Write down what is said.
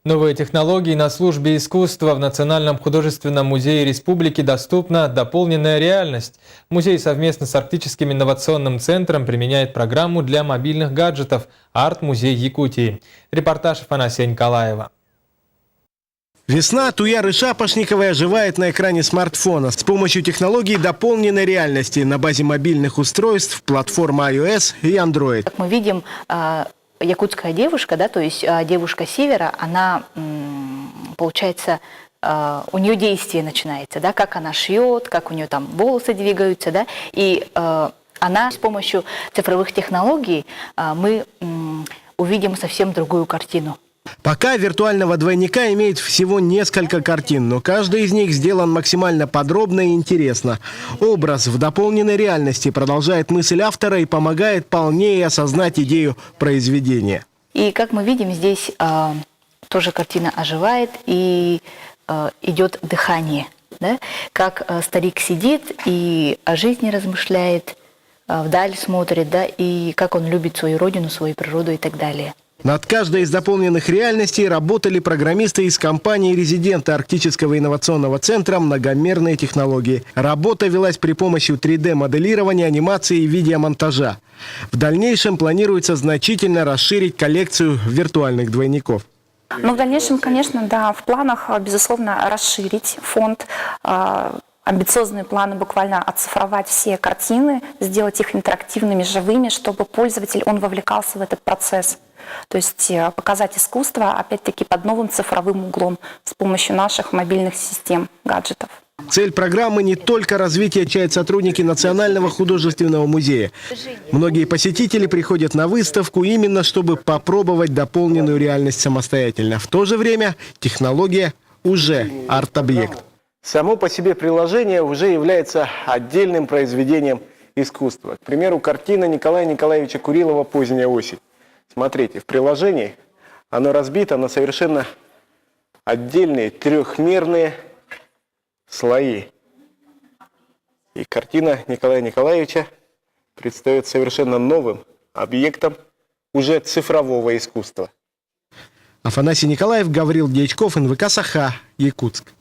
Новые технологии на службе искусства. В Национальном художественном музее республики доступна дополненная реальность. Музей совместно с Арктическим инновационным центром применяет программу для мобильных гаджетов «Арт-музей Якутии». Репортаж Афанасия Николаева. Весна Туяры Шапошниковой оживает на экране смартфона с помощью технологий дополненной реальности на базе мобильных устройств, платформ iOS и Android. Как мы видим, якутская девушка, да, то есть девушка севера, она, получается, у нее действие начинается, да, как она шьет, как у нее там волосы двигаются, да, и она с помощью цифровых технологий мы увидим совсем другую картину. Пока виртуального двойника имеет всего несколько картин, но каждый из них сделан максимально подробно и интересно. Образ в дополненной реальности продолжает мысль автора и помогает полнее осознать идею произведения. И как мы видим, здесь тоже картина оживает и идет дыхание. Да? Как старик сидит и о жизни размышляет, вдаль смотрит, да? И как он любит свою родину, свою природу и так далее. Над каждой из дополненных реальностей работали программисты из компании «Резиденты» Арктического инновационного центра «Многомерные технологии». Работа велась при помощи 3D-моделирования, анимации и видеомонтажа. В дальнейшем планируется значительно расширить коллекцию виртуальных двойников. Но в дальнейшем, конечно, да, в планах, безусловно, расширить фонд. Амбициозные планы буквально оцифровать все картины, сделать их интерактивными, живыми, чтобы пользователь, он вовлекался в этот процесс. То есть показать искусство, опять-таки, под новым цифровым углом с помощью наших мобильных систем, гаджетов. Цель программы не только развитие, отмечают сотрудники Национального художественного музея. Многие посетители приходят на выставку именно, чтобы попробовать дополненную реальность самостоятельно. В то же время технология уже арт-объект. Само по себе приложение уже является отдельным произведением искусства. К примеру, картина Николая Николаевича Курилова «Поздняя осень». Смотрите, в приложении оно разбито на совершенно отдельные трехмерные слои. И картина Николая Николаевича предстает совершенно новым объектом уже цифрового искусства. Афанасий Николаев, Гаврил Дьячков, НВК «Саха», Якутск.